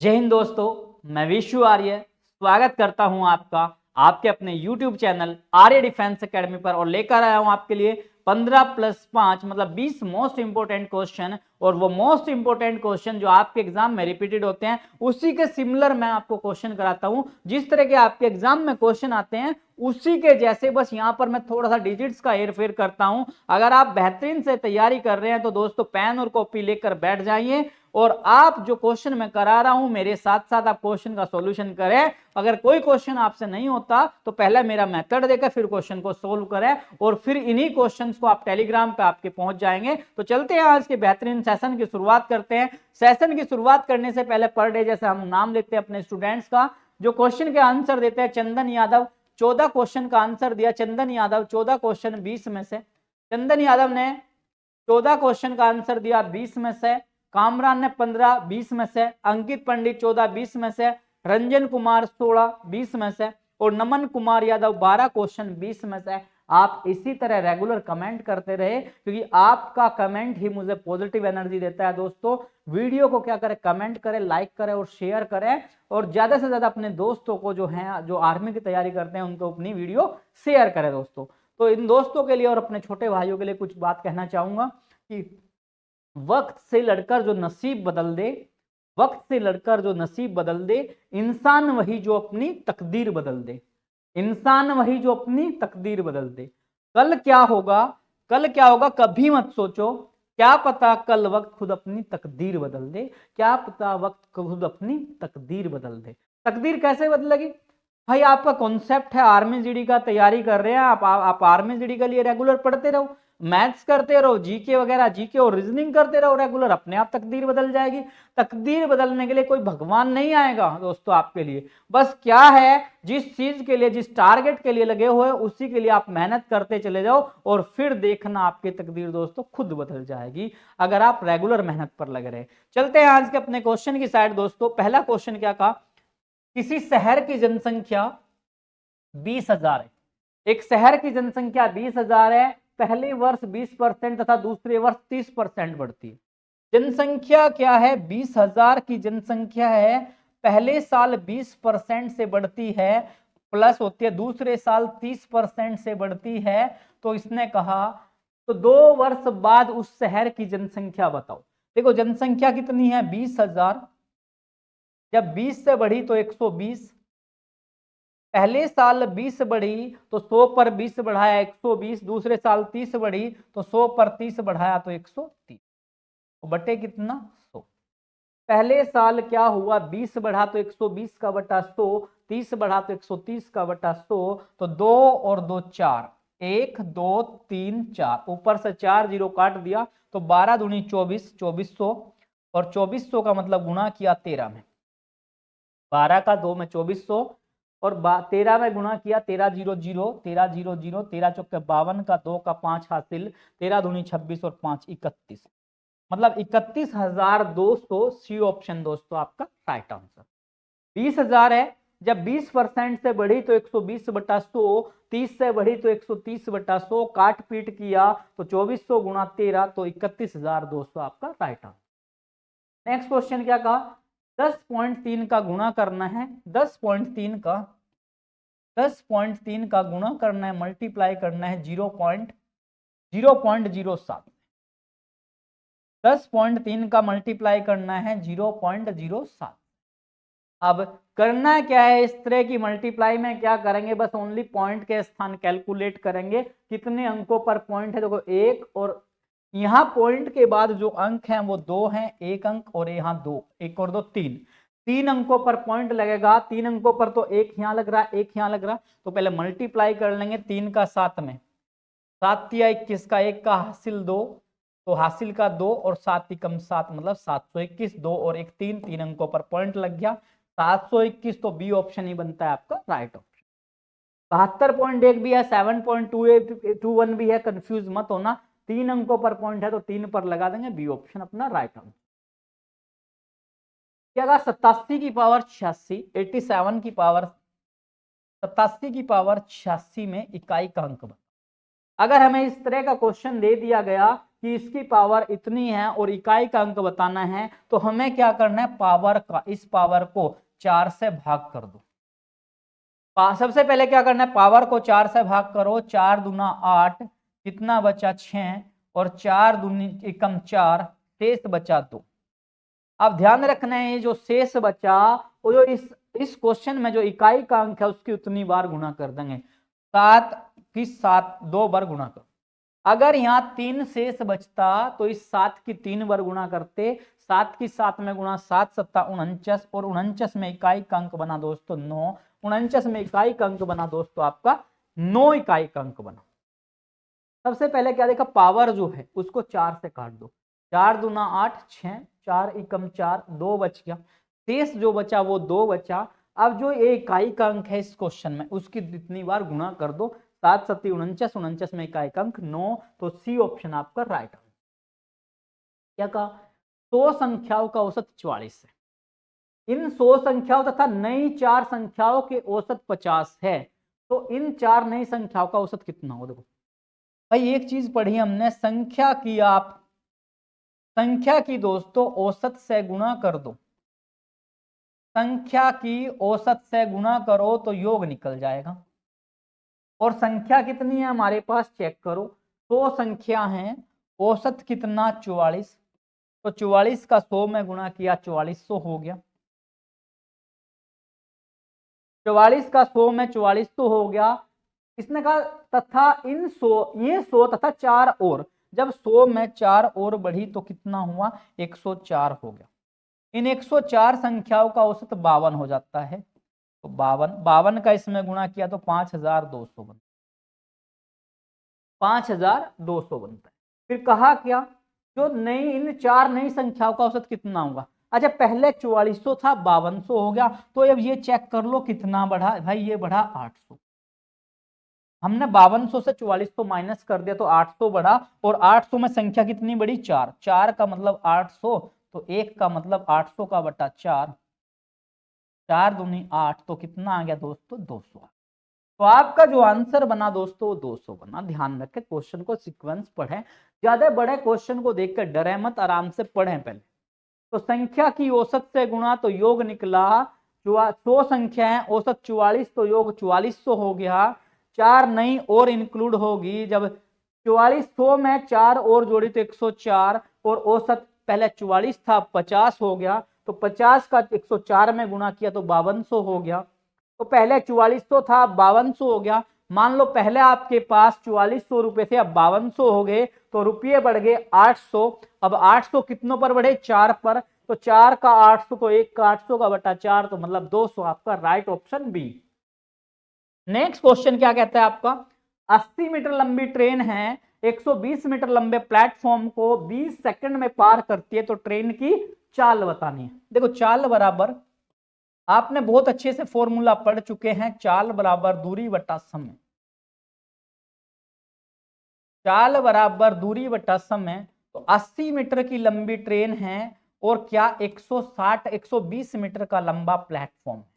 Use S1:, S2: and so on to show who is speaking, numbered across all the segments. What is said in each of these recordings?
S1: जय हिंद दोस्तों, मैं विशु आर्य स्वागत करता हूं आपका आपके अपने YouTube चैनल आर्य डिफेंस एकेडमी पर और लेकर आया हूं आपके लिए 15+5 मतलब 20 मोस्ट इंपोर्टेंट क्वेश्चन। और वो मोस्ट इंपोर्टेंट क्वेश्चन जो आपके एग्जाम में रिपीटेड होते हैं उसी के सिमिलर मैं आपको क्वेश्चन कराता हूं। जिस तरह के आपके एग्जाम में क्वेश्चन आते हैं उसी के जैसे, बस यहां पर मैं थोड़ा सा डिजिट्स का हेरफेर करता हूं। अगर आप बेहतरीन से तैयारी कर रहे हैं तो दोस्तों पेन और कॉपी लेकर बैठ जाइए और आप जो क्वेश्चन मैं करा रहा हूं मेरे साथ साथ आप क्वेश्चन का सॉल्यूशन करें। अगर कोई क्वेश्चन आपसे नहीं होता तो पहले मेरा मेथड देकर फिर क्वेश्चन को सोल्व करें और फिर इन्हीं क्वेश्चंस को आप टेलीग्राम पे आपके पहुंच जाएंगे। तो चलते हैं आज के बेहतरीन सेशन की शुरुआत करते हैं। सेशन की शुरुआत करने से पहले पर डे जैसे हम नाम लेते हैं अपने स्टूडेंट्स का, जो क्वेश्चन के आंसर देते हैं। चंदन यादव 14 क्वेश्चन का आंसर दिया। चंदन यादव 14 क्वेश्चन 20 में से, चंदन यादव ने 14 क्वेश्चन का आंसर दिया 20 में से। कामरान ने 15 20 में से। अंकित पंडित 14 20 में से। रंजन कुमार 16 20 में से। और नमन कुमार यादव 12 क्वेश्चन 20 में से। आप इसी तरह रेगुलर कमेंट करते रहे क्योंकि आपका कमेंट ही मुझे पॉजिटिव एनर्जी देता है। दोस्तों वीडियो को क्या करें, कमेंट करें, लाइक करें और शेयर करें और ज्यादा से ज्यादा अपने दोस्तों को जो है जो आर्मी की तैयारी करते हैं उनको अपनी वीडियो शेयर करें। दोस्तों तो इन दोस्तों के लिए और अपने छोटे भाइयों के लिए कुछ बात कहना चाहूंगा कि वक्त से लड़कर जो नसीब बदल दे, वक्त से लड़कर जो नसीब बदल दे, इंसान वही जो अपनी तकदीर बदल दे, इंसान वही जो अपनी तकदीर बदल दे। कल क्या होगा, कल क्या होगा कभी मत सोचो, क्या पता कल वक्त खुद अपनी तकदीर बदल दे, क्या पता वक्त खुद अपनी तकदीर बदल दे। तकदीर कैसे बदलेगी भाई? आपका कॉन्सेप्ट है आर्मी जीडी का तैयारी कर रहे हैं आप आर्मी जीडी के लिए रेगुलर पढ़ते रहो, मैथ्स करते रहो, जीके वगैरह जीके और रीजनिंग करते रहो रेगुलर, अपने आप तकदीर बदल जाएगी। तकदीर बदलने के लिए कोई भगवान नहीं आएगा दोस्तों आपके लिए। बस क्या है, जिस चीज के लिए, जिस टारगेट के लिए लगे हुए उसी के लिए आप मेहनत करते चले जाओ और फिर देखना आपकी तकदीर दोस्तों खुद बदल जाएगी अगर आप रेगुलर मेहनत पर लगे रहे। चलते हैं आज के अपने क्वेश्चन की साइड। दोस्तों पहला क्वेश्चन क्या कहा, किसी शहर की जनसंख्या 20,000 है। एक शहर की जनसंख्या 20,000 है। पहले वर्ष 20% तथा दूसरे वर्ष 30% बढ़ती है। जनसंख्या क्या है, 20,000 की जनसंख्या है, पहले साल 20% से बढ़ती है प्लस होती है, दूसरे साल 30% से बढ़ती है। तो इसने कहा तो 2 वर्ष बाद उस शहर की जनसंख्या बताओ। देखो जनसंख्या कितनी है 20,000, जब 20 से बढ़ी तो 120, पहले साल 20 बढ़ी तो 100 पर 20 बढ़ाया 120, दूसरे साल 30 बढ़ी तो 100 पर 30 बढ़ाया तो 130, बटे कितना 100। पहले साल क्या हुआ, 20 बढ़ा तो 120 का बटा 100, 30 बढ़ा तो 130 का बटा 100, तो 2 और 2 4, 1 2 3 4, ऊपर से 4 जीरो काट दिया तो 12 दूनी 24, 2400 और 2400 का मतलब गुणा किया 13 में, 12 का 2 में 2400 और 13 में गुणा किया 13 0 0, 13 0 0, 13 चौके 52 का 2 का 5 हासिल, 13 दूनी 26 और 5 31, मतलब 31,200। सी ऑप्शन दोस्तों आपका राइट आंसर। 20,000 है, जब 20% से बढ़ी तो 120 बटा 100, 30 से बढ़ी तो 130 बटा 100, काट पीट किया तो 2400 गुणा 13 तो 31,200 आपका राइट आंसर। नेक्स्ट क्वेश्चन क्या कहा, 10.3 का गुणा करना है, 10.3 का 10.3 का गुणा करना है, मल्टीप्लाई करना है 0.07, 10.3 का मल्टीप्लाई करना है 0.07। अब करना क्या है, इस तरह की मल्टीप्लाई में क्या करेंगे, बस ओनली पॉइंट के स्थान कैलकुलेट करेंगे, कितने अंकों पर पॉइंट है। देखो एक, और यहाँ पॉइंट के बाद जो अंक हैं वो 2 हैं, एक अंक और यहाँ 2, एक और 2 3, 3 अंकों पर पॉइंट लगेगा। 3 अंकों पर तो एक यहाँ लग रहा, एक यहाँ लग रहा, तो पहले मल्टीप्लाई कर लेंगे 3 का 7 में, 7 तिया 21 का, 1 का हासिल 2, तो हासिल का 2 और 7 एकम 7 मतलब 721, 2 और 1 3, 3 अंकों पर पॉइंट लग गया 721, तो बी ऑप्शन ही बनता है आपका राइट ऑप्शन। 72.1 भी है, 7.21 भी है, कंफ्यूज मत होना, 3 अंकों पर पॉइंट है तो 3 पर लगा देंगे, बी ऑप्शन अपना राइट आंसर। क्या कहा, 87 की पावर 86, 87 की पावर 87 की पावर 86 में इकाई का अंक बता। अगर हमें इस तरह का क्वेश्चन दे दिया गया कि इसकी पावर इतनी है और इकाई का अंक बताना है, तो हमें क्या करना है, पावर का इस पावर को 4 से भाग कर दो। सबसे पहले क्या करना है, पावर को 4 से भाग करो, 4 दूना 8, कितना बचा 6, और 4 दूनी एकम 4, शेष बचा 2। अब ध्यान रखना है जो शेष बचा वो जो इस क्वेश्चन में जो इकाई का अंक है उसकी उतनी बार गुणा कर देंगे, 7 की 7 2 बार गुणा कर। अगर यहाँ 3 शेष बचता तो इस 7 की 3 बार गुणा करते, 7 की 7 में गुणा, 7 सत्ता 49, और 49 में इकाई का अंक बना दोस्तों 9, 49 में इकाई का अंक बना दोस्तों आपका 9 इकाई का अंक बना। सबसे पहले क्या देखा, पावर जो है उसको 4 से काट दो, 4 दूना 8, 6, 4 एकम 4, 2 बच गया, शेष जो बचा वो 2 बचा। अब जो ये इकाई का अंक है इस क्वेश्चन में उसकी जितनी बार गुणा कर दो, 7 सत्ती 49, 49 में इकाई का अंक 9, तो सी ऑप्शन आपका राइट आंसर। क्या कहा, 100 संख्याओं का औसत 44 है, इन 100 संख्याओं तथा नई 4 संख्याओं के औसत 50 है, तो इन 4 नई संख्याओं का औसत कितना हो। देखो भाई एक चीज पढ़ी हमने, संख्या की दोस्तों औसत से गुणा कर दो, संख्या की औसत से गुणा करो तो योग निकल जाएगा। और संख्या कितनी है हमारे पास, चेक करो, 100 संख्या है, औसत कितना 44, तो 44 का 100 में गुणा किया 4400 हो गया, 44 का 100 में 4400 हो गया। इसने कहा तथा इन 100 ये 100 तथा 4 और, जब 100 में 4 और बढ़ी तो कितना हुआ, 104 हो गया। इन 104 संख्याओं का औसत 52 हो जाता है, तो 52 का इसमें गुणा किया तो 5200 बनता, 5200 बनता है। फिर कहा क्या, जो नई इन 4 नई संख्याओं का औसत कितना होगा। अच्छा पहले 4400 था, 5200 हो गया, तो अब ये चेक कर लो कितना बढ़ा भाई, ये बढ़ा 800। हमने 5200 से 4400 माइनस कर दिया तो 800 बढ़ा, और 800 में संख्या कितनी बड़ी, 4, 4 का मतलब 800, तो 1 का मतलब 800 का बटा 4, 4 दूनी 8, तो कितना आ गया दोस्तों 200। तो आपका जो आंसर बना दोस्तों 200 बना। ध्यान रखें क्वेश्चन को सीक्वेंस पढ़ें, ज्यादा बड़े क्वेश्चन को देखकर डरे मत, आराम से पढ़ें पहले। तो संख्या की औसत से गुणा तो योग निकला, 100 संख्या है, औसत 44, तो योग 4400 हो गया। 4 नई और इंक्लूड होगी, जब 4400 में 4 और जोड़ी तो 104, और औसत पहले 44 था 50 हो गया, तो 50 का 104 में गुणा किया तो 5200 हो गया। तो पहले 4400 था 5200 हो गया। मान लो पहले आपके पास 4400 रुपए थे, अब 5200 हो गए, तो रुपये बढ़ गए 800। अब 800 कितनों पर बढ़े, 4 पर, तो 4 का 800, तो 1 का 800 का बटा 4, तो मतलब 200, आपका right option B. Next question क्या कहता है आपका, 80 मीटर लंबी ट्रेन है, 120 मीटर लंबे प्लेटफॉर्म को 20 सेकंड में पार करती है, तो ट्रेन की चाल बतानी है। देखो चाल बराबर, आपने बहुत अच्छे से फॉर्मूला पढ़ चुके हैं, चाल बराबर दूरी बटा समय, चाल बराबर दूरी बटा समय। तो 80 मीटर की लंबी ट्रेन है और क्या 120 मीटर का लंबा प्लेटफॉर्म है।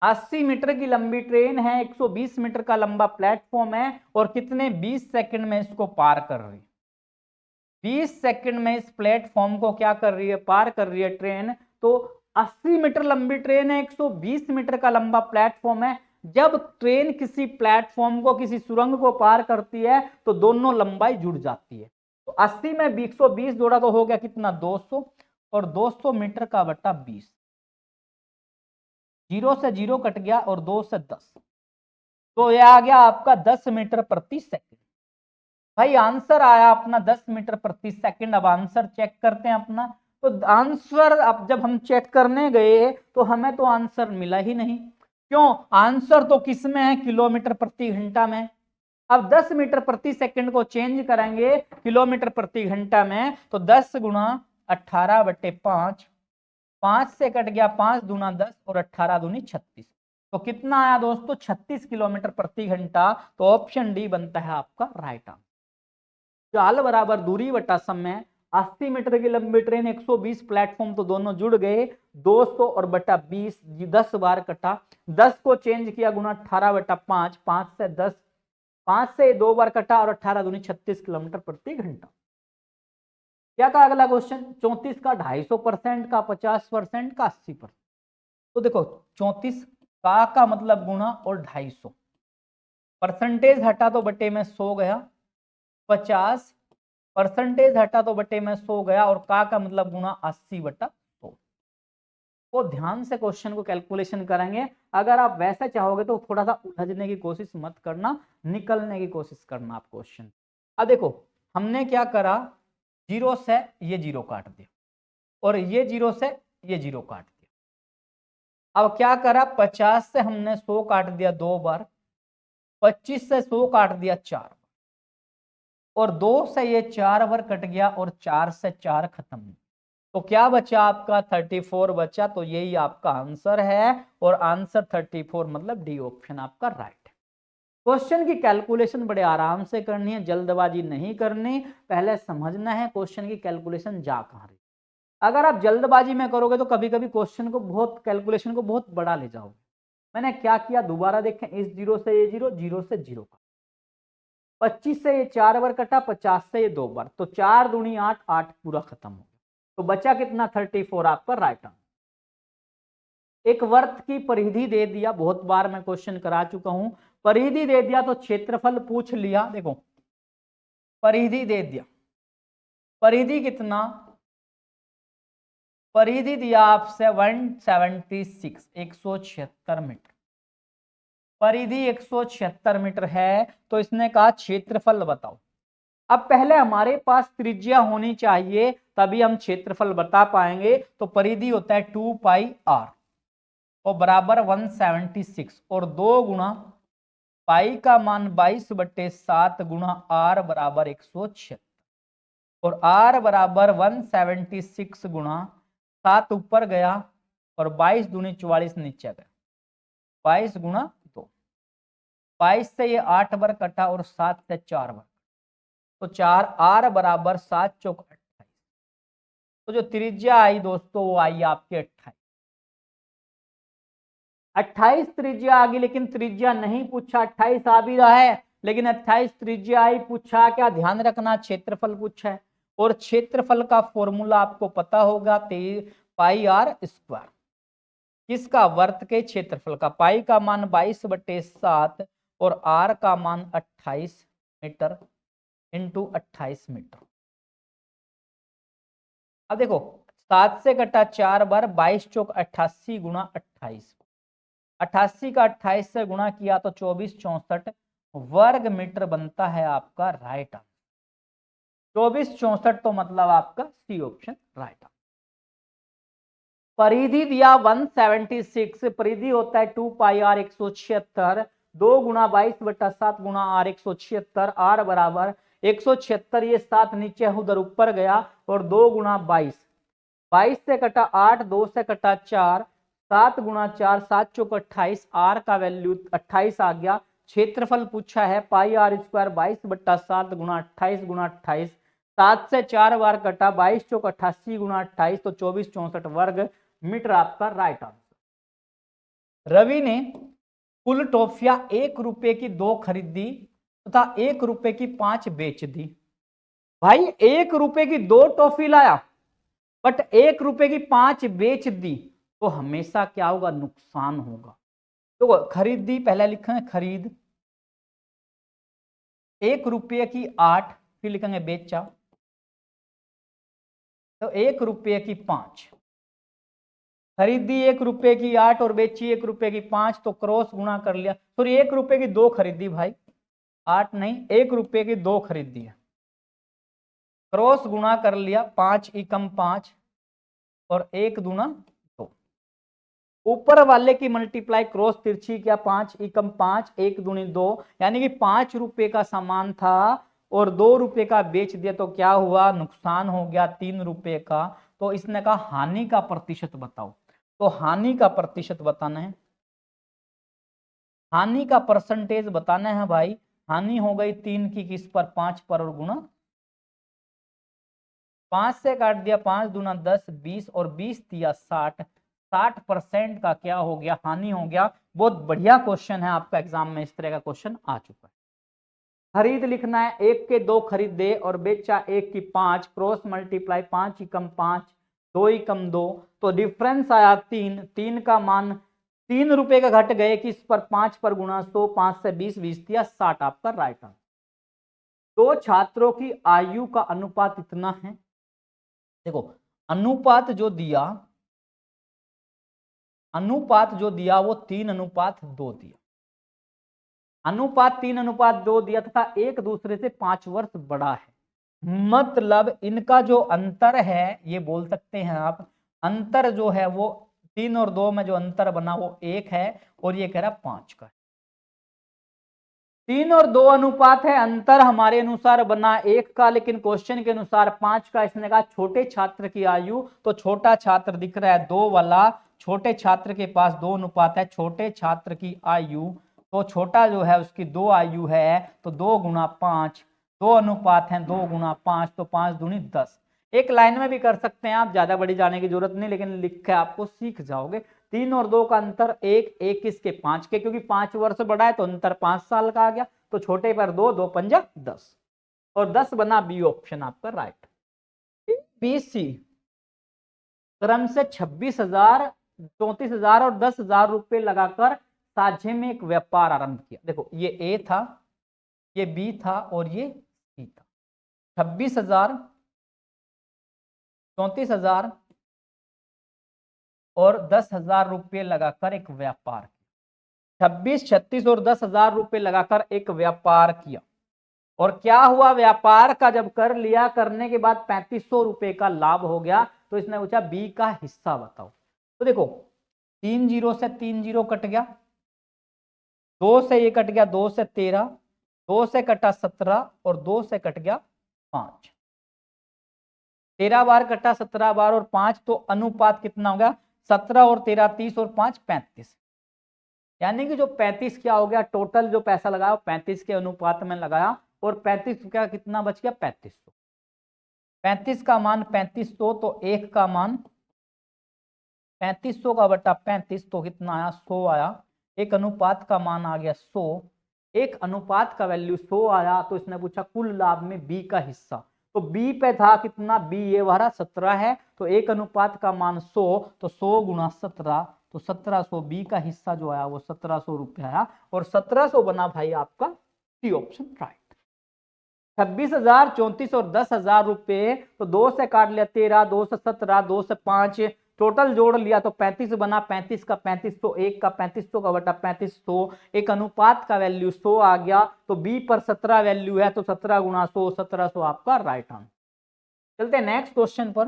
S1: 80 मीटर की लंबी ट्रेन है, 120 मीटर का लंबा प्लेटफॉर्म है, और कितने 20 सेकंड में इसको पार कर रही है। 20 सेकंड में इस प्लेटफॉर्म को क्या कर रही है, पार कर रही है ट्रेन। तो 80 मीटर लंबी ट्रेन है, 120 मीटर का लंबा प्लेटफॉर्म है। जब ट्रेन किसी प्लेटफॉर्म को, किसी सुरंग को पार करती है तो दोनों लंबाई जुड़ जाती है। तो 80 में 120 जोड़ा तो हो गया कितना 200, और 200 मीटर का बटा 20, 0 से 0 कट गया और 2 से 10, तो यह आ गया आपका 10 मीटर प्रति सेकंड। भाई आंसर आया अपना 10 मीटर प्रति सेकंड। अब आंसर चेक करते हैं अपना। तो आंसर अब जब हम चेक करने गए तो हमें तो आंसर मिला ही नहीं। क्यों, आंसर तो किस में है, किलोमीटर प्रति घंटा में। अब 10 मीटर प्रति सेकंड को चेंज करेंगे किलोमीटर प्रति घंटा में, तो 10 गुणा 18 बटे 5, 5 से कट गया 5 दूना 10, और 18 दूनी 36, तो कितना आया दोस्तों 36 किलोमीटर प्रति घंटा। तो ऑप्शन डी बनता है आपका राइट आंसर। चाल बराबर दूरी बटा समय, 80 मीटर की लंबी ट्रेन, 120 प्लेटफॉर्म, तो दोनों जुड़ गए, 200 और बटा 20, 10 बार कटा, 10 को चेंज किया गुना 18 बटा 5, 5 से 10 5 से 2 बार कटा और 18 दूनी 36 किलोमीटर प्रति घंटा। क्या कहा अगला क्वेश्चन, 34 का 250% का 50% का 80%। तो देखो 34 का मतलब गुणा और 250, परसेंटेज हटा तो बटे में 100 गया, 50 परसेंटेज हटा तो बटे में 100 गया और का मतलब गुणा 80/100। तो ध्यान से क्वेश्चन को कैलकुलेशन करेंगे। अगर आप वैसे चाहोगे तो थोड़ा सा उलझने की कोशिश मत करना, निकलने की कोशिश करना आप क्वेश्चन। अब देखो हमने क्या करा, जीरो से ये जीरो काट दिया और ये जीरो से ये जीरो काट दिया। अब क्या करा, 50 से हमने 100 काट दिया 2 बार, 25 से 100 काट दिया 4 और 2 से ये 4 बार कट गया और 4 से 4 खत्म। तो क्या बचा आपका 34 बचा। तो यही आपका आंसर है और आंसर 34 मतलब डी ऑप्शन आपका राइट है। क्वेश्चन की कैलकुलेशन बड़े आराम से करनी है, जल्दबाजी नहीं करनी, पहले समझना है क्वेश्चन की कैलकुलेशन जा कहां रही। अगर आप जल्दबाजी में करोगे तो कभी कभी क्वेश्चन को बहुत कैलकुलेशन को बहुत बड़ा ले जाओगे। मैंने क्या किया, दोबारा देखें, इस जीरो से ये जीरो, जीरो से जीरो का 25 से ये 4 बार कटा, 50 से ये 2 बार, तो 4 दूनी 8, 8 पूरा खत्म हो गया। तो बचा कितना, 34 आपका राइट आंसर। एक वर्त की परिधि दे दिया, बहुत बार मैं क्वेश्चन करा चुका हूं, परिधि दे दिया तो क्षेत्रफल पूछ लिया। देखो परिधि दे दिया, परिधि कितना, परिधि दिया आपसे 176 176 मीटर, परिधि 176 मीटर है। तो इसने कहा क्षेत्रफल बताओ। अब पहले हमारे पास त्रिज्या होनी चाहिए तभी हम क्षेत्रफल बता पाएंगे। तो परिधि होता है 2 पाई आर और बराबर 176 और 2 गुणा पाई का मान 22/7 गुणा आर बराबर 176 और आर बराबर 176 गुणा 7 ऊपर गया और 22 दूनी 44 नीचे गया, 22 गुणा 2, 22 से ये 8 बार कटा और 7 से 4 बार, तो 4 आर बराबर 7 चौक 28। तो जो त्रिज्या आई दोस्तों वो आई आपके 28। 28 त्रिज्या आ गई, लेकिन त्रिज्या नहीं पूछा, 28 आ भी रहा है लेकिन 28 त्रिज्या आई, पूछा क्या, ध्यान रखना क्षेत्रफल पूछा है और क्षेत्रफल का फॉर्मूला आपको पता होगा, पाई आर स्क्वायर। किसका, वर्त के क्षेत्रफल का। पाई का मान 22/7 और आर का मान 28 मीटर इंटू 28 मीटर। अब देखो 7 से कटा 4 बार, 22 चौक 88 गुणा 28, 88 का 28 से गुणा किया तो 2464 वर्ग मीटर बनता है आपका राइट आंसर। 2464 तो मतलब आपका सी ऑप्शन राइट आंसर। परिधि दिया 176, परिधि होता है 2 पाई आर 176, 2 गुणा 22/7 गुणा आर 176, आर बराबर 176, ये 7 नीचे उधर ऊपर गया और 2 गुणा 22, 22 से कटा 8, 2 से कटा 4, 7 गुणा 4, 7 चौक 28, आर का वैल्यू 28 आ गया। क्षेत्रफल पूछा है पाई आर स्क्वायर 22/7 गुणा 28 गुणा 28, 7 से 4 बार कटा, 22 चौक 88 गुणा 28, तो 2464 वर्ग मीटर आपका राइट आंसर। रवि ने कुल टॉफियां 1 रुपए की 2 खरीदी तथा 1 रुपए की 5 बेच दी। भाई 1 रुपए की 2 टॉफी लाया बट 1 रुपए की 5 बेच दी, तो हमेशा क्या होगा, नुकसान होगा। तो खरीदी पहले लिखेंगे खरीद, 1 रुपये की 8, फिर लिखेंगे बेचा, तो 1 रुपये की 5, खरीदी 1 रुपये की 8 और बेची 1 रुपये की 5, तो क्रॉस गुणा कर लिया। सॉरी 1 रुपये की 2 खरीदी भाई, 8 नहीं, 1 रुपये की 2 खरीदी है, क्रॉस गुणा कर लिया, 5 एकम 5 और 1 दूना 2, ऊपर वाले की मल्टीप्लाई क्रॉस तिरछी किया, 5 एकम 5, 1 दूनी 2, यानी कि 5 रुपए का सामान था और 2 रुपए का बेच दिया, तो क्या हुआ, नुकसान हो गया 3 रुपए का। तो इसने कहा हानि का प्रतिशत बताओ। तो हानि का प्रतिशत बताना है, हानि का परसेंटेज बताना है भाई। हानि हो गई 3 की किस पर, 5 पर और गुणा 5 से काट दिया, 5 दूना 10, 20 और 20 दिया 60, 60% का क्या हो गया, हानि हो गया। बहुत बढ़िया क्वेश्चन है आपका, एग्जाम में इस तरह का क्वेश्चन आ चुका है। खरीद लिखना है, 1 के 2 खरीदे और बेचा 1 की 5, क्रॉस मल्टीप्लाई 5 एकम 5, 2 एकम 2, तो डिफरेंस आया 3, 3 का मान 3 रुपए का घट गए कि इस पर 5 पर गुणा 100, 5 से 20, 20 दिया 60 आपका राइट आंसर। दो छात्रों की आयु का अनुपात इतना है, देखो अनुपात जो दिया वो 3:2 दिया, अनुपात 3:2 दिया तथा एक दूसरे से 5 वर्ष बड़ा है, मतलब इनका जो अंतर है ये बोल सकते हैं आप, अंतर जो है वो 3 और 2 में जो अंतर बना वो 1 है और ये कह रहा 5 का है। 3 और 2 अनुपात है, अंतर हमारे अनुसार बना 1 का, लेकिन क्वेश्चन के अनुसार 5 का। इसने कहा छोटे छात्र की आयु, तो छोटा छात्र दिख रहा है 2 वाला, छोटे छात्र के पास 2 अनुपात है, छोटे छात्र की आयु, तो छोटा जो है उसकी 2 आयु है, तो 2 गुणा 5, 2 अनुपात है 2 गुणा 5, तो 5 दूनी 10। एक लाइन में भी कर सकते हैं आप, ज्यादा बड़ी जाने की जरूरत नहीं, लेकिन लिख के आपको सीख जाओगे। 3 और 2 का अंतर 1, 1 किसके 5 के, क्योंकि 5 वर्ष बड़ा है तो अंतर 5 साल का आ गया, तो छोटे पर 2, 2 पंजा 10 और 10 बना बी ऑप्शन आपका राइट। बी सी क्रम से 26,000, 34,000 और 10,000 रुपए लगाकर साझे में एक व्यापार आरंभ किया। देखो ये ए था, ये बी था और ये सी था। 26,000, 34,000 और 10,000 रुपये लगाकर एक व्यापार, 26, 36 और 10,000 रुपये लगाकर एक व्यापार किया, और क्या हुआ, व्यापार का जब कर लिया, करने के बाद 3500 रुपए का लाभ हो गया, तो इसने पूछा बी का हिस्सा बताओ। तो देखो 3 जीरो से 3 जीरो कट गया, 2 से ये कट गया, 2 से 13, 2 से कटा 17 और 2 से कट गया 5, 13 बार कटा 17 बार और 5, तो अनुपात कितना हो गया, 17 और 13 30 और 5 35, यानी कि जो 35 क्या हो गया, टोटल जो पैसा लगाया 35 के अनुपात में लगाया, और 35 का कितना बच गया 3500, 35 का मान 3500, तो 1 का मान 3500 का बटा 35, तो कितना आया 100 आया, एक अनुपात का मान आ गया 100, एक अनुपात का वैल्यू 100 आया, तो इसने पूछा कुल लाभ में बी का हिस्सा, तो बी पे था कितना, बी ये वाला 17 है, तो एक अनुपात का मान 100, तो 100 गुणा 17, तो 1700, बी का हिस्सा जो आया वो 1700 रुपये आया, और 1700 बना भाई आपका सी ऑप्शन राइट। 26,000, 34 और 10,000 रुपए, तो 2 से काट लिया 13, 2 से 17, 2 से 5, टोटल जोड़ लिया तो 35 बना, 35 का 3500, 1 का 3500 का बटा 3500, एक अनुपात का वैल्यू 100 आ गया, तो बी पर 17 वैल्यू है, तो 17 गुणा 100, 1700 आपका राइट आंसर। चलते हैं नेक्स्ट क्वेश्चन पर।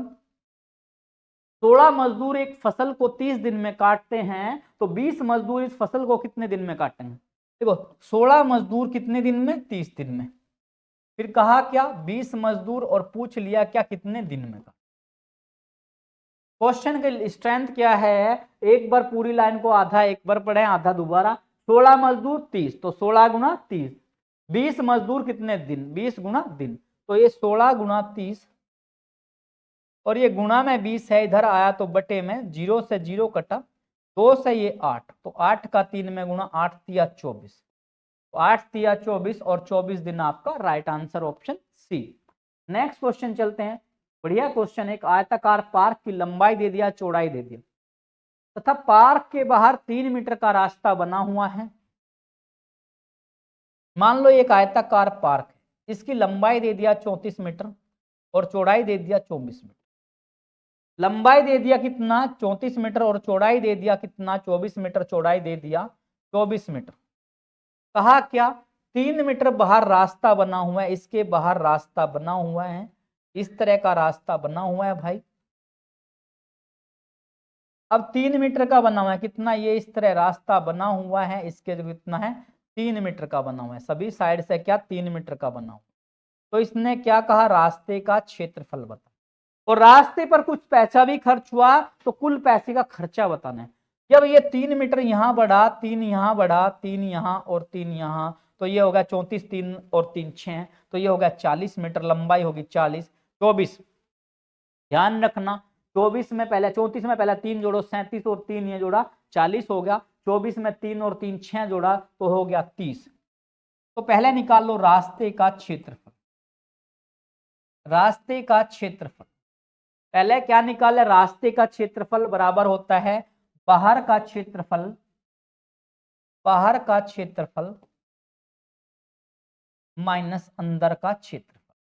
S1: 16 मजदूर एक फसल को 30 दिन में काटते हैं, तो 20 मजदूर इस फसल को कितने दिन में काटेंगे। देखो 16 मजदूर कितने दिन में, 30 दिन में, फिर कहा क्या 20 मजदूर और पूछ लिया क्या कितने दिन में का। क्वेश्चन की स्ट्रेंथ क्या है, एक बार पूरी लाइन को आधा एक बार पढ़े, आधा दोबारा। 16 मजदूर 30, तो 16 गुना 30, 20 मजदूर कितने दिन, 20 गुना दिन, तो ये 16 गुना 30 और ये गुणा में 20 है, इधर आया तो बटे में, 0 से 0 कटा, 2 से ये 8, तो 8 का 3 में गुणा, 8 तिया 24, तो 8 तिया 24 और 24 दिन आपका right answer option C. Next question चलते हैं, बढ़िया क्वेश्चन। एक आयताकार पार्क की लंबाई दे दिया, चौड़ाई दे दिया, तथा पार्क के बाहर 3 मीटर का रास्ता बना हुआ है। मान लो एक आयताकार पार्क है, इसकी लंबाई दे दिया 34 मीटर और चौड़ाई दे दिया 24 मीटर। लंबाई दे दिया कितना 34 मीटर और चौड़ाई दे दिया कितना 24 मीटर, चौड़ाई दे दिया 24 मीटर। कहा क्या 3 मीटर बाहर रास्ता बना हुआ है, इसके बाहर रास्ता बना हुआ है, इस तरह का रास्ता बना हुआ है भाई। अब 3 मीटर का बना हुआ है कितना, ये इस तरह रास्ता बना हुआ है, इसके जो कितना है 3 मीटर का बना हुआ है, सभी साइड से क्या 3 मीटर का बना हुआ। तो इसने क्या कहा, रास्ते का क्षेत्रफल बता, और रास्ते पर कुछ पैसा भी खर्च हुआ, तो कुल पैसे का खर्चा बताना है। जब ये 3 मीटर यहां बढ़ा, 3 यहां बढ़ा, 3 यहां और 3 यहां, तो ये होगा 34, 3 और 3 6, तो ये होगा 40 मीटर, लंबाई होगी 40, 24 ध्यान रखना, 24 में पहले 34 में पहले 3 जोड़ो 37 और 3 ये जोड़ा 40 हो गया, 24 में 3 और 3 6 जोड़ा तो हो गया 30, तो पहले निकाल लो रास्ते का क्षेत्रफल। रास्ते का क्षेत्रफल पहले क्या निकाले, रास्ते का क्षेत्रफल बराबर होता है बाहर का क्षेत्रफल, बाहर का क्षेत्रफल माइनस अंदर का क्षेत्रफल।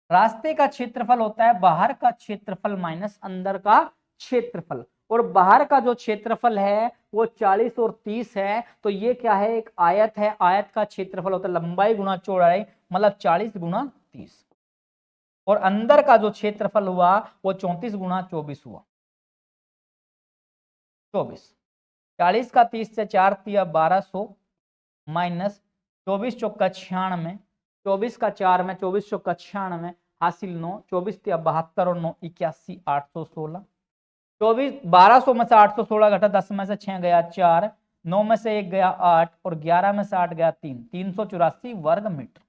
S1: रास्ते का क्षेत्रफल होता है बाहर का क्षेत्रफल माइनस अंदर का क्षेत्रफल, और बाहर का जो क्षेत्रफल है वो 40 और 30 है। तो ये क्या है, एक आयत है, आयत का क्षेत्रफल होता है लंबाई गुना चौड़ाई, मतलब 40 गुना 30, और अंदर का जो क्षेत्रफल हुआ वो 34 गुना 24 हुआ, 24। 40 का 30 से 4 दिया 1200 माइनस 24 चौका 96, 24 का 4 में 24 चौका 96 हासिल 9, 24 दिया 72 और 9 81 816। 24 1200 में से 816 घटा, 10 में से 6 गया 4, 9 में से 1 गया 8 और 11 में से 8 गया 3, 384 वर्ग मीटर।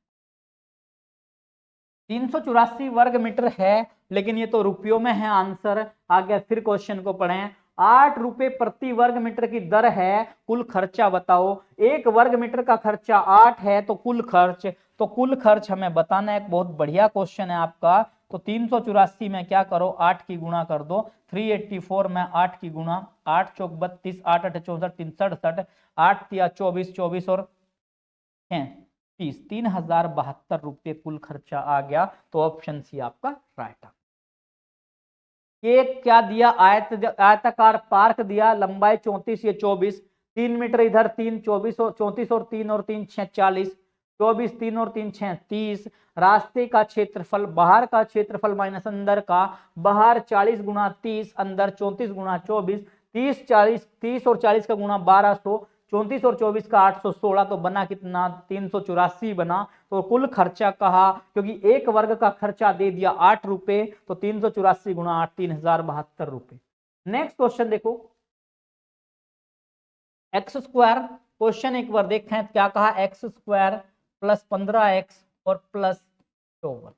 S1: 384 वर्ग मीटर है, लेकिन ये तो रुपयों में है आंसर। आगे फिर क्वेश्चन को पढ़ें। 8 रुपए प्रति वर्ग मीटर की दर है, कुल खर्चा बताओ। एक वर्ग मीटर का खर्चा 8 है, तो कुल खर्च हमें बताना है। एक बहुत बढ़िया क्वेश्चन है आपका। तो 384 में क्या करो, 8 की गुणा कर दो, 384 में 8 की गुणा, 8 चौक 32, 8 8 64, 3 67, 8 तिया 24, 24 और 30, 3072 रुपये कुल खर्चा आ गया। तो ऑप्शन सी आपका राइट। एक क्या दिया, आयताकार पार्क दिया, लंबाई 34, ये 24, 3 मीटर इधर, 3 24 और 34 और 3 और 3 6 40, 24 3 और 3 6 30। रास्ते का क्षेत्रफल, बाहर का क्षेत्रफल माइनस अंदर का, बाहर 40 गुना 30, अंदर 34 गुना 24, 30 40 30 और 40 का गुना 1200, 34 और 24 का 816, तो बना कितना, 384 बना। तो कुल खर्चा कहा, क्योंकि एक वर्ग का खर्चा दे दिया 8 रुपए, तो 384 गुना 8 3072 रुपए। नेक्स्ट क्वेश्चन देखो, एक्स स्क्वायर। क्वेश्चन एक बार देखें क्या कहा, एक्स स्क्वायर प्लस 15x और प्लस 54।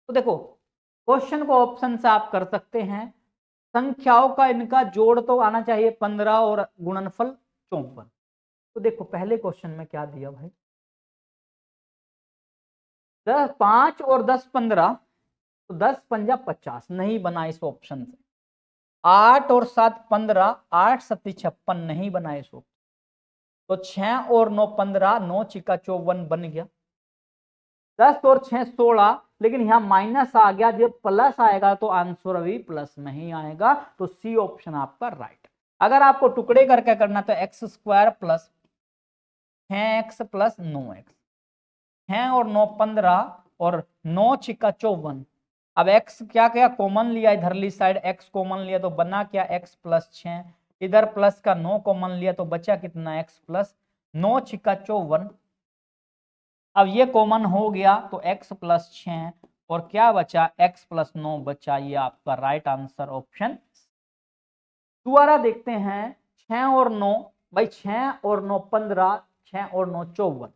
S1: तो देखो क्वेश्चन को ऑप्शन से आप कर सकते हैं, संख्याओं का इनका जोड़ तो आना चाहिए 15 और गुणनफल 54। तो देखो पहले क्वेश्चन में क्या दिया भाई, 10 5 और 10 15, तो 10 पंजा 50 नहीं बना इस ऑप्शन से। 8 और 7 15, 8 7 56 नहीं बना इस ऑप्शन। तो 6 और 9 15, 9 चिका 54 बन गया। 10 और 6 16, लेकिन यहां माइनस आ गया, जब प्लस आएगा तो आंसर अभी प्लस में ही आएगा। तो सी ऑप्शन आपका राइट। अगर आपको टुकड़े करके करना तो x square plus 6x plus 9x, 6 और 9 15 और 9 छिक्का 54। अब x क्या क्या कॉमन लिया, इधरली साइड x कॉमन लिया तो बना क्या, x प्लस 6, इधर प्लस का 9 कॉमन लिया तो बचा कितना, x प्लस 9 छिक्का 54। अब ये कॉमन हो गया तो x प्लस 6 और क्या बचा, x प्लस 9 बचा। ये आपका राइट आंसर ऑप्शन। दोबारा देखते हैं, 6 और 9, भाई 6 और 9 15, 6 और 9 54,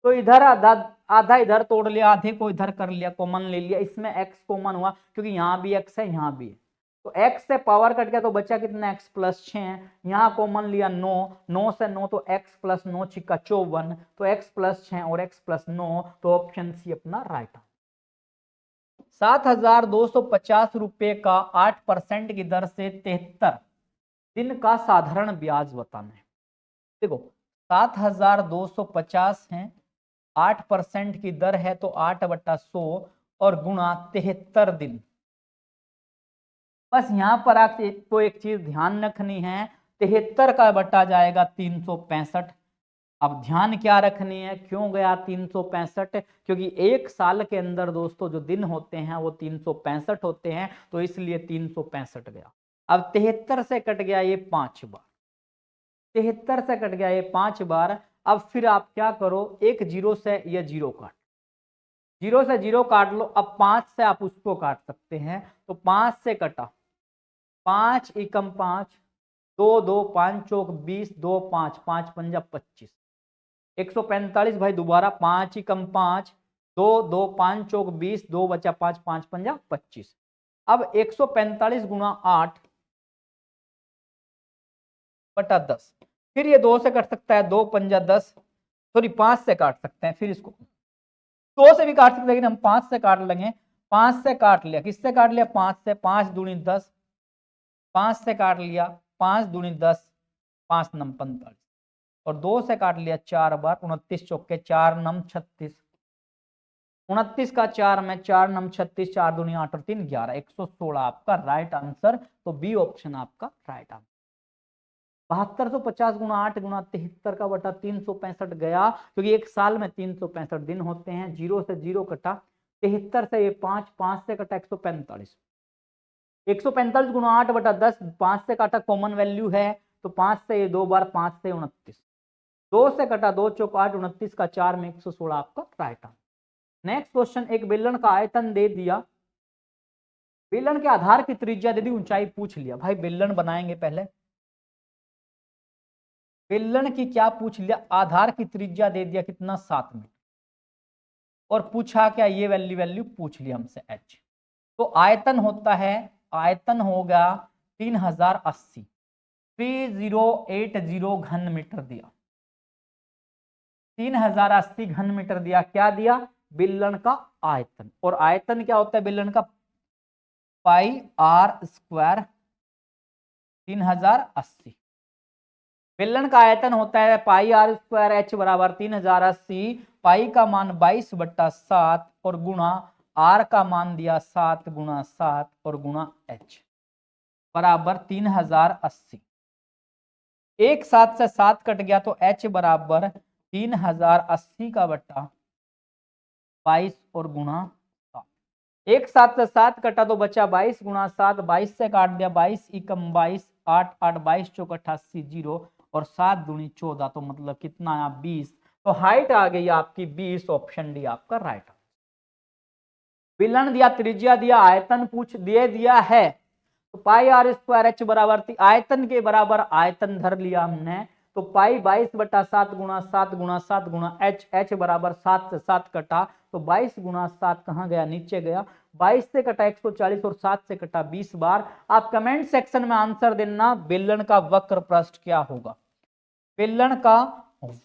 S1: तो इधर आधा आधा इधर तोड़ लिया, आधे को इधर कर लिया, कॉमन ले लिया। इसमें x कॉमन हुआ क्योंकि यहाँ भी x है यहाँ भी है, तो x से पावर कट गया तो बचा कितना, x प्लस 6। यहाँ कॉमन लिया 9, 9 से 9 तो x प्लस 9 छिक्का 54, तो x प्लस 6 और x प्लस 9, तो ऑप्शन सी अपना राइट। 7,250 रुपए का 8% की दर से 73 दिन का साधारण ब्याज बताना है। देखो 7,250 है, 8% की दर है तो 8/100 और गुणा 73 दिन। बस यहां पर आपको एक चीज ध्यान रखनी है, 73 का बटा जाएगा 365। अब ध्यान क्या रखनी है, क्यों गया 365, क्योंकि एक साल के अंदर दोस्तों जो दिन होते हैं वो 365 होते हैं, तो इसलिए 365 गया। अब 73 से कट गया ये 5 बार, 73 से कट गया ये 5 बार। अब फिर आप क्या करो, एक जीरो से ये जीरो काट, जीरो से जीरो काट लो। अब 5 से आप उसको काट सकते हैं, तो 5 से कटा, 5 एकम 5, 2 2 5 चौक 20, 2 5 5 पंजा 25, 145 भाई दोबारा, 5 एकम 5, 2 2 5 चौक 20, 2 बचा 5 5 पंजा 25। अब 145 गुणा 8 बटा 10, फिर ये 2 से कट सकता है, 2 पंजा 10, सॉरी 5 से काट सकते हैं, फिर इसको 2 से भी काट सकते हैं, लेकिन हम 5 से काट लेंगे। 5 से काट लिया, किससे काट लिया? 5 से। 5 दूनी 10, 5 से काट लिया, 5 दूनी 10, 5 नम 45, और 2 से काट लिया 4 बार, 29 चौके 4 नम 36, 29 का 4 में 4 नम 36, 4 दूनी 8 और 3 11, 116 आपका राइट आंसर। तो बी ऑप्शन आपका राइट आंसर। 7250 गुणा 8 गुणा 73 का बटा 365 गया, क्योंकि एक साल में 365 दिन होते हैं। 0 से 0 कटा, 73 से ये 5, 5 से कटा 145, 145 गुणा 8 बटा 10, 5 से काटा कॉमन वैल्यू है, तो 5 से ये 2 बार, 5 से 29, 2 से कटा 2 चौक 8, 29 का 4 में 116 आपका राइट आंसर। नेक्स्ट क्वेश्चन, एक बेलन का आयतन दे दिया, बेलन के आधार की त्रिज्या दे दी, ऊंचाई पूछ लिया। भाई बेलन बनाएंगे पहले, बेलन की क्या पूछ लिया? आधार की त्रिज्या दे दिया कितना? 7 मीटर, और पूछा क्या? ये वैल्यू पूछ लिया हमसे h। तो आयतन होता है, आयतन होगा 3080, 3080 घन मीटर दिया, 3080 घन मीटर दिया। क्या दिया? बेलन का आयतन। और आयतन क्या होता है बेलन का? पाई आर स्क्वायर 3080। बेलन का आयतन होता है पाई आर स्क्वायर, एच बराबर 3080, पाई का मान 22/7 और गुणा आर का मान दिया 7 गुणा 7 और गुणा एच बराबर 3080। एक 7 से 7 कट गया, तो एच बराबर 3080 का बट्टा 22 और गुणा 7। एक 7 से 7 कटा तो बचा 22 गुणा 7, 22 से काट दिया 22 एकम 22, 8 8 22 चौक 88 0, और 7 दूनी 14, तो मतलब कितना आया? 20। तो हाइट आ गई आपकी 20, ऑप्शन डी आपका राइट आंसर। बेलन दिया, त्रिज्या दिया, आयतन पूछ दे दिया है, तो पाई आर स्क्वायर एच बराबर आयतन के बराबर आयतन धर लिया हमने, तो पाई 22/7 गुणा 7 गुणा 7 गुणा एच, एच बराबर 7 से 7 कटा, तो 22 गुणा 7 कहां गया? नीचे गया। 22 से कटा 140 और 7 से कटा 20 बार। आप कमेंट सेक्शन में आंसर देना, बेलन का वक्र पृष्ठ क्या होगा? बेलन का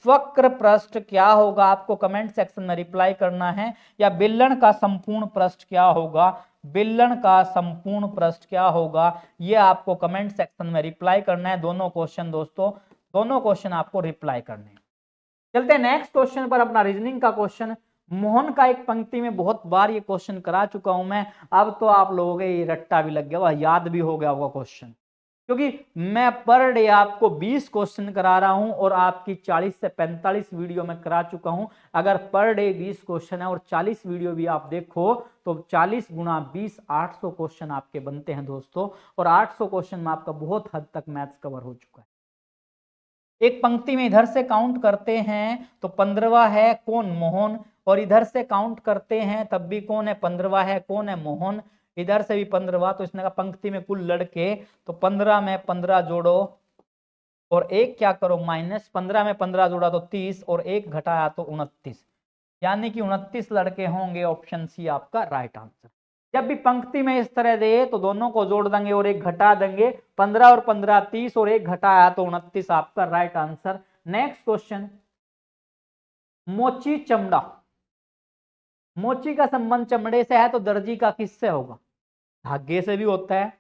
S1: वक्र पृष्ठ क्या होगा? आपको कमेंट सेक्शन में रिप्लाई करना है। या बेलन का संपूर्ण पृष्ठ क्या होगा? बेलन का संपूर्ण पृष्ठ क्या होगा? ये आपको कमेंट सेक्शन में रिप्लाई करना है। दोनों क्वेश्चन दोस्तों, दोनों क्वेश्चन आपको रिप्लाई करने हैं। चलते हैं नेक्स्ट क्वेश्चन पर, अपना रीजनिंग का क्वेश्चन। मोहन का एक पंक्ति में बहुत बार ये क्वेश्चन करा चुका हूं मैं, अब तो आप लोगों के ये रट्टा भी लग गया, वह याद भी हो गया होगा क्वेश्चन, क्योंकि मैं पर डे आपको 20 क्वेश्चन करा रहा हूं और आपकी 40 से 45 वीडियो में करा चुका हूं। अगर पर डे 20 क्वेश्चन है और 40 वीडियो भी आप देखो, तो 40 गुणा 20 800 क्वेश्चन आपके बनते हैं दोस्तों, और 800 क्वेश्चन में आपका बहुत हद तक मैथ्स कवर हो चुका है। एक पंक्ति में इधर से काउंट करते हैं तो 15वां है, कौन? मोहन। और इधर से काउंट करते हैं तब भी कौन है? 15वां है, कौन है? मोहन। इधर से भी 15वां, तो इसने कहा पंक्ति में कुल लड़के, तो 15 में 15 जोड़ो और एक क्या करो? माइनस। 15 में 15 जोड़ा तो 30 और एक घटाया तो 29, यानी कि 29 लड़के होंगे। ऑप्शन सी आपका राइट आंसर। जब भी पंक्ति में इस तरह दे तो दोनों को जोड़ देंगे और एक घटा देंगे। 15 और 15 30 और एक घटाया तो 29 आपका राइट आंसर। नेक्स्ट क्वेश्चन, मोची चमड़ा। मोची का संबंध चमड़े से है, तो दर्जी का किससे होगा? धागे से भी होता है,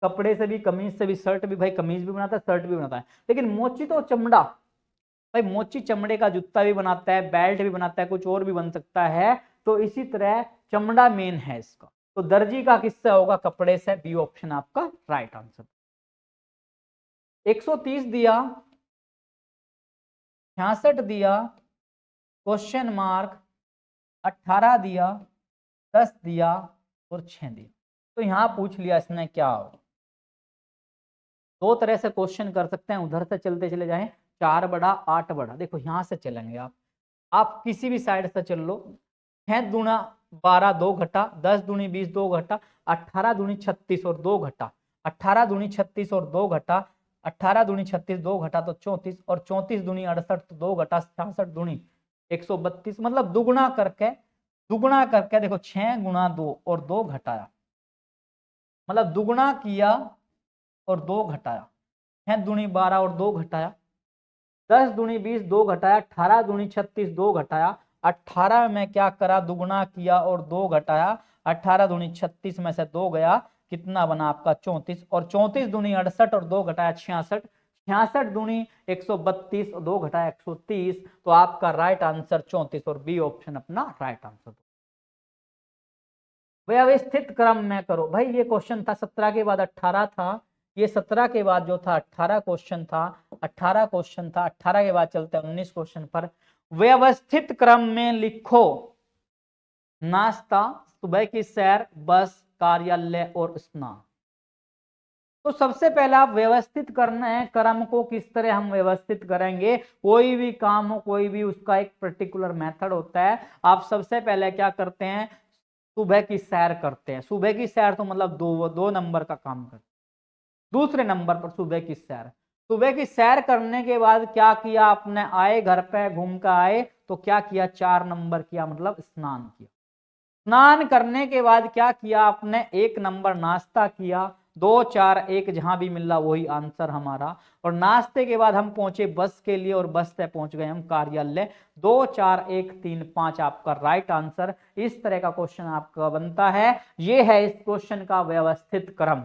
S1: कपड़े से भी, कमीज से भी। शर्ट भी भाई कमीज भी बनाता है, शर्ट भी बनाता है, लेकिन मोची तो चमड़ा। भाई मोची चमड़े का जूता भी बनाता है, बेल्ट भी बनाता है, कुछ और भी बन सकता है। तो इसी तरह चमड़ा मेन है इसका, तो दर्जी का किससे होगा? कपड़े से। बी ऑप्शन आपका राइट आंसर। 130 दिया, 66 दिया, क्वेश्चन मार्क, 18 दिया, 10 दिया और 6 दिया। तो यहां पूछ लिया इसने क्या होगा। दो तरह से क्वेश्चन कर सकते हैं, उधर से चलते चले जाएं, 4 बड़ा 8 बड़ा। देखो यहां से चलेंगे आप किसी भी साइड से चल लो। 6 दूना 12 2 घटा, 10 दूनी 20 2 घटा, 18 दूनी 36 और 2 घटा, 18 दूनी 36 और 2 घटा, 18 दूनी 36 2 घटा तो 34, और 34 दूनी 68 तो 2 घटा, 66 दूनी 132, मतलब दुगुना करके देखो 6 गुणा 2 और 2 घटाया, मतलब दुगुना किया और 2 घटाया। 6 दूनी 12 और 2 घटाया, 10 दूनी 20, 2 घटाया, 18 दूनी 36, 2 घटाया, 18 में क्या करा, दुगुना किया और 2 घटाया, 18 दूनी 36 में से 2 गया, कितना बना आपका 34, और 34 दूनी 68 और 2 घटाया 66, 66 दूनी 132 और 2 घटाया 130, तो आपका राइट आंसर 34 और बी ऑप्शन अपना राइट आंसर। व्यवस्थित क्रम में करो। भाई ये क्वेश्चन था 17 के बाद 18 था, ये 17 के बाद जो था 18 क्वेश्चन था, 18 क्वेश्चन था, 18 के बाद चलते हैं 19 क्वेश्चन पर। व्यवस्थित क्रम में लिखो नाश्ता, सुबह की सैर, बस, कार्यालय और स्नान। तो सबसे पहले आप व्यवस्थित करना है, क्रम को किस तरह हम व्यवस्थित करेंगे। कोई भी काम हो, कोई भी उसका एक पर्टिकुलर मेथड होता है। आप सबसे पहले क्या करते हैं, सुबह की सैर करते हैं। सुबह की सैर तो मतलब दो नंबर का काम करते हैं। दूसरे नंबर पर सुबह की सैर, सुबह की सैर करने के बाद क्या किया आपने, आए घर पे घूम कर आए तो क्या किया, 4 नंबर किया मतलब स्नान किया। स्नान करने के बाद क्या किया आपने, 1 नंबर नाश्ता किया। 2 4 1 जहां भी मिल रहा वही आंसर हमारा। और नाश्ते के बाद हम पहुंचे बस के लिए और बस से पहुंच गए हम कार्यालय। 2 4 1 3 5 आपका राइट आंसर। इस तरह का क्वेश्चन आपका बनता है। ये है इस क्वेश्चन का व्यवस्थित क्रम।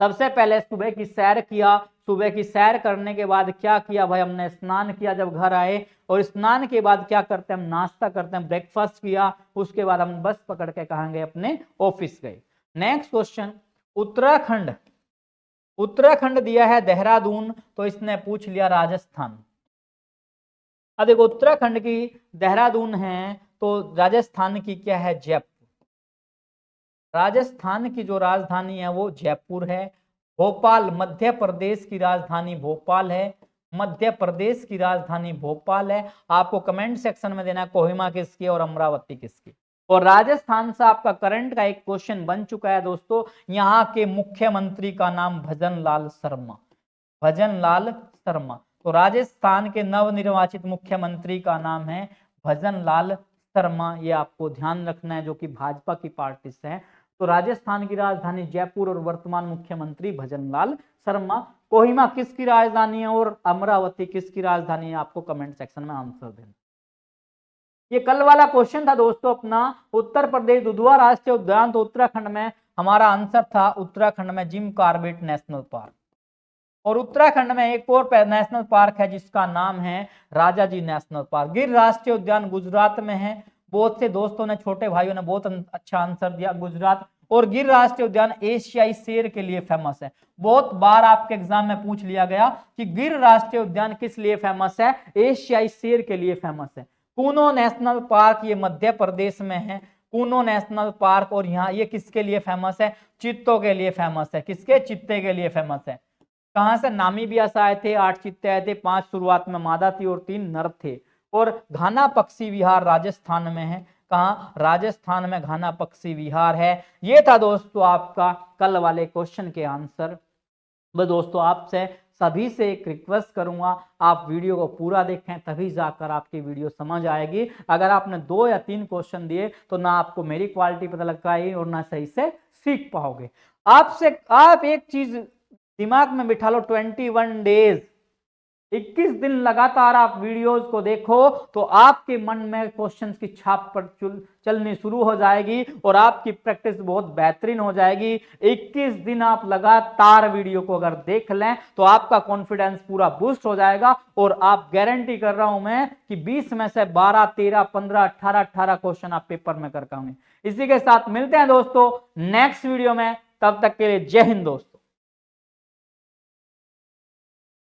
S1: सबसे पहले सुबह की सैर किया, सुबह की सैर करने के बाद क्या किया भाई, हमने स्नान किया जब घर आए, और स्नान के बाद क्या करते हैं, हम नाश्ता करते हैं, ब्रेकफास्ट किया। उसके बाद हम बस पकड़ के कहां गए, अपने ऑफिस गए। नेक्स्ट क्वेश्चन, उत्तराखंड, उत्तराखंड दिया है देहरादून, तो इसने पूछ लिया राजस्थान। अब देखो उत्तराखंड की देहरादून है, तो राजस्थान की क्या है, जयपुर। राजस्थान की जो राजधानी है वो जयपुर है। भोपाल, मध्य प्रदेश की राजधानी भोपाल है। मध्य प्रदेश की राजधानी भोपाल है। आपको कमेंट सेक्शन में देना कोहिमा किसकी और अमरावती किसकी। और राजस्थान से आपका करंट का एक क्वेश्चन बन चुका है दोस्तों। यहाँ के मुख्यमंत्री का नाम भजन लाल शर्मा, भजन लाल शर्मा। तो राजस्थान के नवनिर्वाचित मुख्यमंत्री का नाम है भजन लाल शर्मा। ये आपको ध्यान रखना है, जो कि भाजपा की पार्टी से है। तो राजस्थान की राजधानी जयपुर और वर्तमान मुख्यमंत्री भजन लाल शर्मा। कोहिमा किसकी राजधानी है और अमरावती किसकी राजधानी है, आपको कमेंट सेक्शन में आंसर देना। ये कल वाला क्वेश्चन था दोस्तों अपना, उत्तर प्रदेश दुधवा राष्ट्रीय उद्यान, तो उत्तराखंड में हमारा आंसर था, उत्तराखंड में जिम कॉर्बेट नेशनल पार्क। और उत्तराखंड में एक और नेशनल पार्क है जिसका नाम है राजाजी नेशनल पार्क। गिर राष्ट्रीय उद्यान गुजरात में है। बहुत से दोस्तों ने, छोटे भाइयों ने बहुत अच्छा आंसर दिया, गुजरात। और गिर राष्ट्रीय उद्यान एशियाई शेर के लिए फेमस है। बहुत बार आपके एग्जाम में पूछ लिया गया कि गिर राष्ट्रीय उद्यान किस लिए फेमस है, एशियाई शेर के लिए फेमस है। कूनो नेशनल पार्क ये मध्य प्रदेश में है, कूनो नेशनल पार्क। और यहाँ ये किसके लिए फेमस है, चीतों के लिए फेमस है। किसके, चीते के लिए फेमस है। कहां से, नामीबिया से आए थे, 8 चीते आए थे, 5 शुरुआत में मादा थी और 3 नर थे। और घाना पक्षी विहार राजस्थान में है। कहा, राजस्थान में घाना पक्षी विहार है। ये था दोस्तों आपका कल वाले क्वेश्चन के आंसर। बस दोस्तों आपसे सभी से एक रिक्वेस्ट करूंगा, आप वीडियो को पूरा देखें, तभी जाकर आपकी वीडियो समझ आएगी। अगर आपने 2 या 3 क्वेश्चन दिए तो ना आपको मेरी क्वालिटी पता लग पाएगी और ना सही से सीख पाओगे। आपसे आप एक चीज दिमाग में बिठा लो, 21 डेज, 21 दिन लगातार आप वीडियोस को देखो तो आपके मन में क्वेश्चंस की छाप पर चलनी शुरू हो जाएगी और आपकी प्रैक्टिस बहुत बेहतरीन हो जाएगी। 21 दिन आप लगातार वीडियो को अगर देख लें तो आपका कॉन्फिडेंस पूरा बूस्ट हो जाएगा। और आप गारंटी कर रहा हूं मैं कि 20 में से 12 13 15 18 क्वेश्चन आप पेपर में कर पाएंगे। इसी के साथ मिलते हैं दोस्तों नेक्स्ट वीडियो में, तब तक के लिए जय हिंद दोस्तों।